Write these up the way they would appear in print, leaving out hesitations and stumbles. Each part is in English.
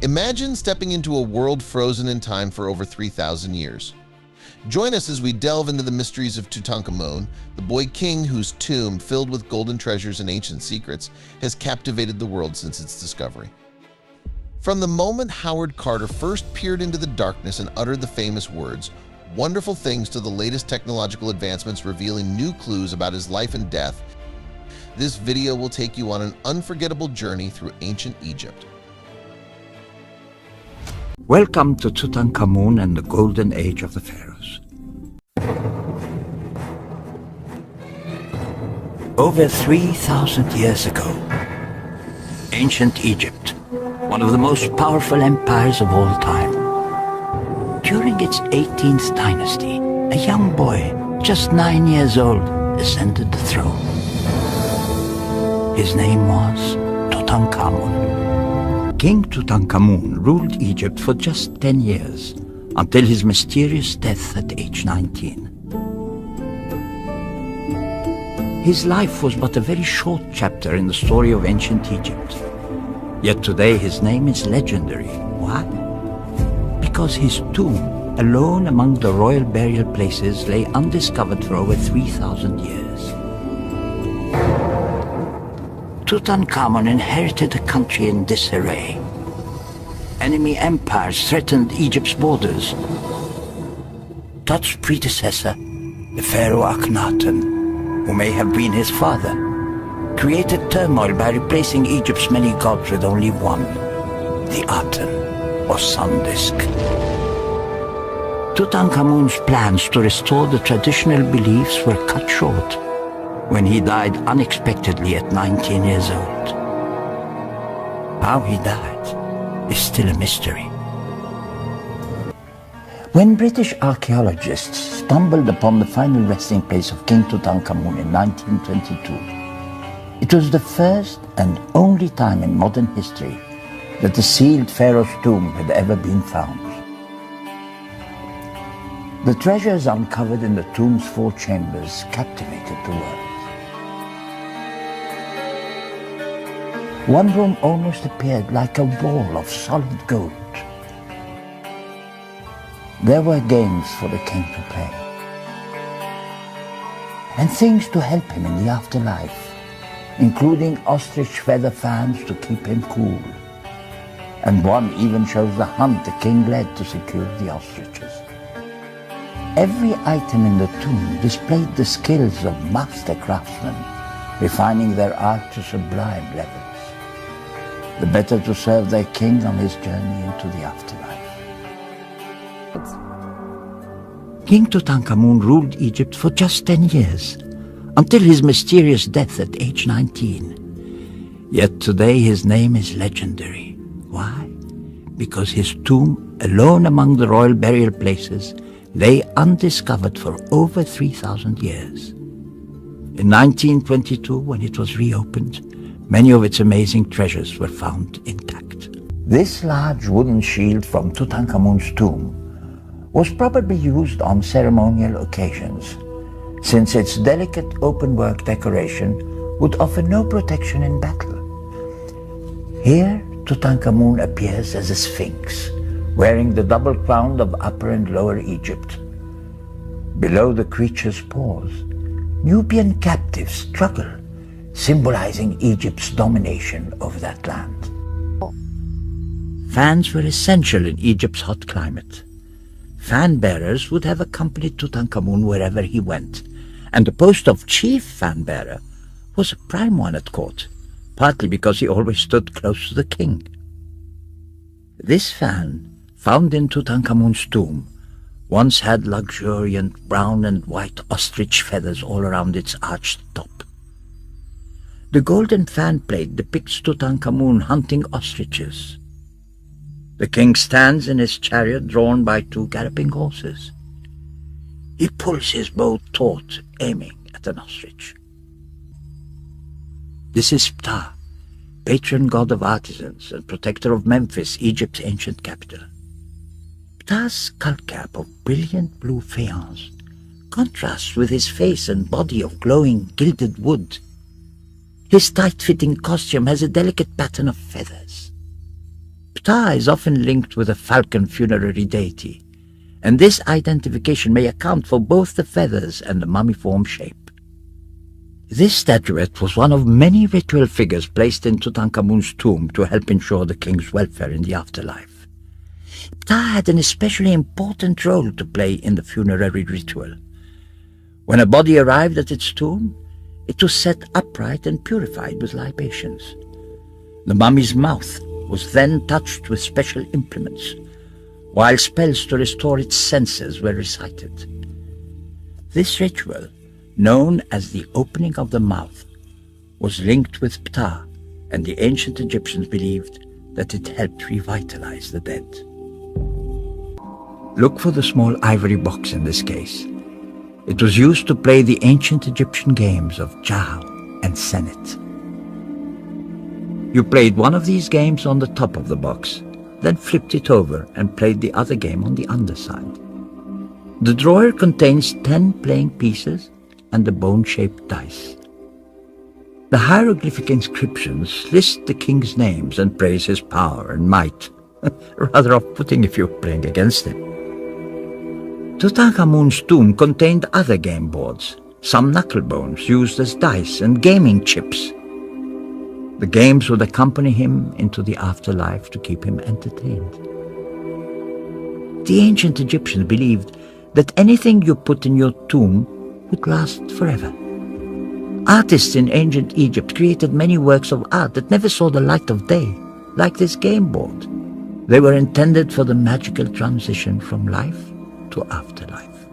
Imagine stepping into a world frozen in time for over 3,000 years. Join us as we delve into the mysteries of Tutankhamun, the boy king whose tomb, filled with golden treasures and ancient secrets, has captivated the world since its discovery. From the moment Howard Carter first peered into the darkness and uttered the famous words, "Wonderful things," to the latest technological advancements revealing new clues about his life and death, this video will take you on an unforgettable journey through ancient Egypt. Welcome to Tutankhamun and the Golden Age of the Pharaohs. Over 3,000 years ago, ancient Egypt, one of the most powerful empires of all time. During its 18th dynasty, a young boy, just 9 years old, ascended the throne. His name was Tutankhamun. King Tutankhamun ruled Egypt for just 10 years, until his mysterious death at age 19. His life was but a very short chapter in the story of ancient Egypt. Yet today his name is legendary. Why? Because his tomb, alone among the royal burial places, lay undiscovered for over 3,000 years. Tutankhamun inherited a country in disarray. Enemy empires threatened Egypt's borders. Tut's predecessor, the Pharaoh Akhenaten, who may have been his father, created turmoil by replacing Egypt's many gods with only one, the Aten, or sun disk. Tutankhamun's plans to restore the traditional beliefs were cut short when he died unexpectedly at 19 years old. How he died is still a mystery. When British archaeologists stumbled upon the final resting place of King Tutankhamun in 1922, it was the first and only time in modern history that the sealed pharaoh's tomb had ever been found. The treasures uncovered in the tomb's 4 chambers captivated the world. One room almost appeared like a wall of solid gold. There were games for the king to play, and things to help him in the afterlife, including ostrich feather fans to keep him cool. And one even shows the hunt the king led to secure the ostriches. Every item in the tomb displayed the skills of master craftsmen, refining their art to sublime levels, the better to serve their king on his journey into the afterlife. King Tutankhamun ruled Egypt for just 10 years, until his mysterious death at age 19. Yet today his name is legendary. Why? Because his tomb, alone among the royal burial places, lay undiscovered for over 3,000 years. In 1922, when it was reopened, many of its amazing treasures were found intact. This large wooden shield from Tutankhamun's tomb was probably used on ceremonial occasions, since its delicate open-work decoration would offer no protection in battle. Here, Tutankhamun appears as a sphinx, wearing the double crown of Upper and Lower Egypt. Below the creature's paws, Nubian captives struggle, symbolizing Egypt's domination over that land. Fans were essential in Egypt's hot climate. Fan-bearers would have accompanied Tutankhamun wherever he went, and the post of chief fan-bearer was a prime one at court, partly because he always stood close to the king. This fan, found in Tutankhamun's tomb, once had luxuriant brown and white ostrich feathers all around its arched top. The golden fan plate depicts Tutankhamun hunting ostriches. The king stands in his chariot drawn by 2 galloping horses. He pulls his bow taut, aiming at an ostrich. This is Ptah, patron god of artisans and protector of Memphis, Egypt's ancient capital. Ptah's skull cap of brilliant blue faience contrasts with his face and body of glowing gilded wood. His tight-fitting costume has a delicate pattern of feathers. Ptah is often linked with a falcon funerary deity, and this identification may account for both the feathers and the mummiform shape. This statuette was one of many ritual figures placed in Tutankhamun's tomb to help ensure the king's welfare in the afterlife. Ptah had an especially important role to play in the funerary ritual. When a body arrived at its tomb, it was set upright and purified with libations. The mummy's mouth was then touched with special implements, while spells to restore its senses were recited. This ritual, known as the opening of the mouth, was linked with Ptah, and the ancient Egyptians believed that it helped revitalize the dead. Look for the small ivory box in this case. It was used to play the ancient Egyptian games of Jah and Senet. You played one of these games on the top of the box, then flipped it over and played the other game on the underside. The drawer contains 10 playing pieces and a bone-shaped dice. The hieroglyphic inscriptions list the king's names and praise his power and might. Rather off-putting if you're playing against him. Tutankhamun's tomb contained other game boards, some knucklebones used as dice and gaming chips. The games would accompany him into the afterlife to keep him entertained. The ancient Egyptians believed that anything you put in your tomb would last forever. Artists in ancient Egypt created many works of art that never saw the light of day, like this game board. They were intended for the magical transition from life to afterlife.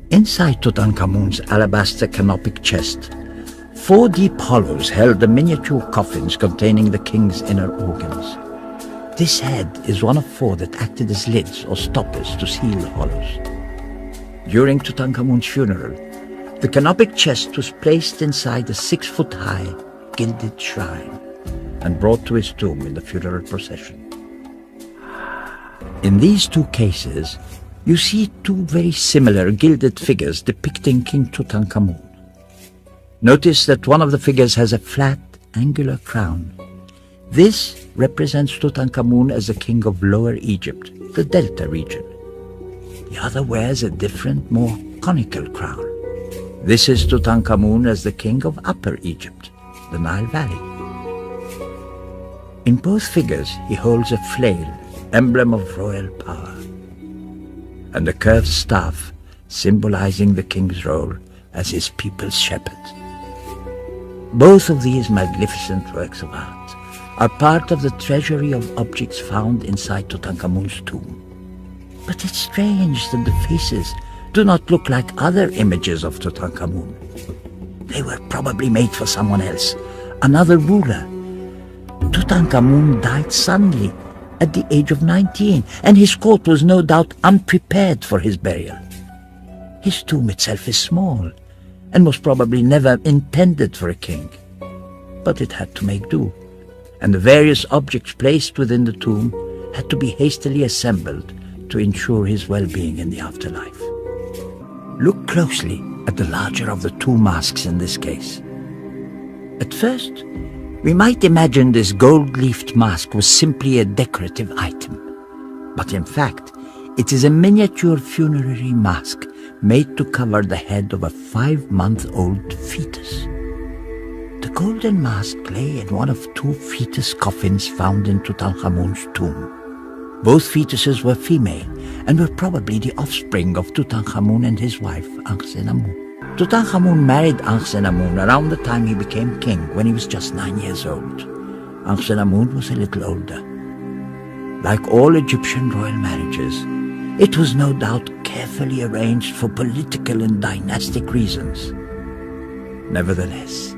Inside Tutankhamun's alabaster canopic chest, 4 deep hollows held the miniature coffins containing the king's inner organs. This head is one of 4 that acted as lids or stoppers to seal the hollows. During Tutankhamun's funeral, the canopic chest was placed inside a 6-foot-high, gilded shrine and brought to his tomb in the funeral procession. In these 2 cases, you see 2 very similar gilded figures depicting King Tutankhamun. Notice that one of the figures has a flat, angular crown. This represents Tutankhamun as the king of Lower Egypt, the Delta region. The other wears a different, more conical crown. This is Tutankhamun as the king of Upper Egypt, the Nile Valley. In both figures, he holds a flail, emblem of royal power, and a curved staff symbolizing the king's role as his people's shepherd. Both of these magnificent works of art are part of the treasury of objects found inside Tutankhamun's tomb. But it's strange that the faces do not look like other images of Tutankhamun. They were probably made for someone else, another ruler. Tutankhamun died suddenly at the age of 19, and his court was no doubt unprepared for his burial. His tomb itself is small, and was probably never intended for a king. But it had to make do, and the various objects placed within the tomb had to be hastily assembled to ensure his well-being in the afterlife. Look closely at the larger of the 2 masks in this case. At first, we might imagine this gold-leafed mask was simply a decorative item. But in fact, it is a miniature funerary mask made to cover the head of a 5-month-old fetus. The golden mask lay in one of 2 fetus coffins found in Tutankhamun's tomb. Both fetuses were female and were probably the offspring of Tutankhamun and his wife, Ankhesenamun. Tutankhamun married Ankhesenamun around the time he became king, when he was just 9 years old. Ankhesenamun was a little older. Like all Egyptian royal marriages, it was no doubt carefully arranged for political and dynastic reasons. Nevertheless,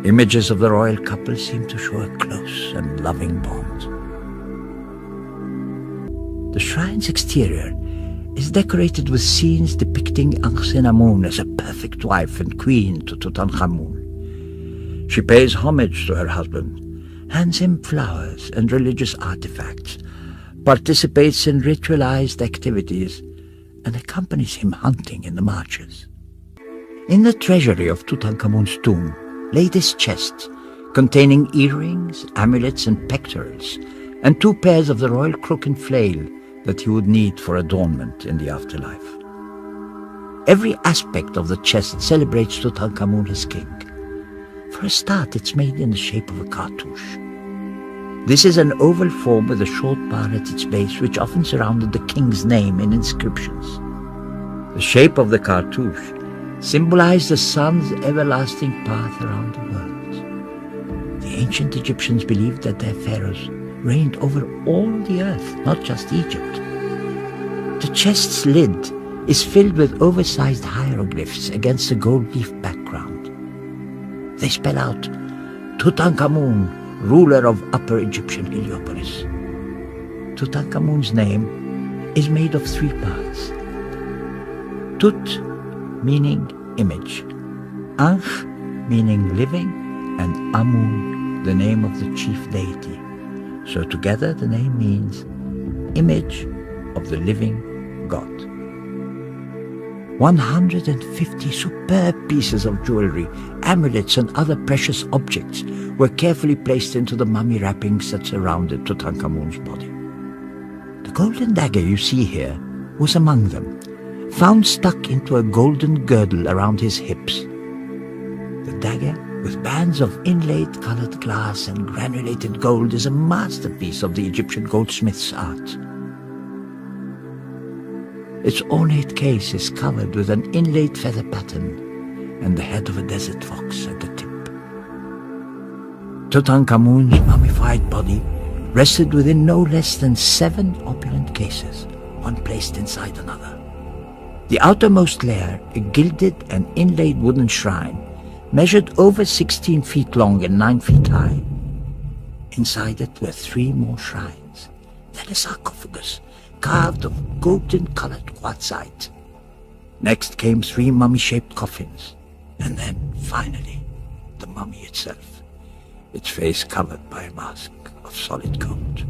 images of the royal couple seem to show a close and loving bond. The shrine's exterior is decorated with scenes depicting Ankhesenamun as a perfect wife and queen to Tutankhamun. She pays homage to her husband, hands him flowers and religious artifacts, participates in ritualized activities, and accompanies him hunting in the marches. In the treasury of Tutankhamun's tomb lay this chest containing earrings, amulets, and pectorals and 2 pairs of the royal crook and flail that he would need for adornment in the afterlife. Every aspect of the chest celebrates Tutankhamun as king. For a start, it's made in the shape of a cartouche. This is an oval form with a short bar at its base, which often surrounded the king's name in inscriptions. The shape of the cartouche symbolized the sun's everlasting path around the world. The ancient Egyptians believed that their pharaohs reigned over all the earth, not just Egypt. The chest's lid is filled with oversized hieroglyphs against a gold leaf background. They spell out Tutankhamun, ruler of Upper Egyptian Heliopolis. Tutankhamun's name is made of 3 parts. Tut, meaning image, Ankh, meaning living, and Amun, the name of the chief deity. So together the name means image of the living God. 150 superb pieces of jewelry, amulets and other precious objects were carefully placed into the mummy wrappings that surrounded Tutankhamun's body. The golden dagger you see here was among them, found stuck into a golden girdle around his hips. The dagger, with bands of inlaid colored glass and granulated gold, is a masterpiece of the Egyptian goldsmith's art. Its ornate case is covered with an inlaid feather pattern and the head of a desert fox at the tip. Tutankhamun's mummified body rested within no less than 7 opulent cases, one placed inside another. The outermost layer, a gilded and inlaid wooden shrine, measured over 16 feet long and 9 feet high. Inside it were 3 more shrines, then a sarcophagus carved of golden-colored quartzite. Next came 3 mummy-shaped coffins, and then, finally, the mummy itself, its face covered by a mask of solid gold.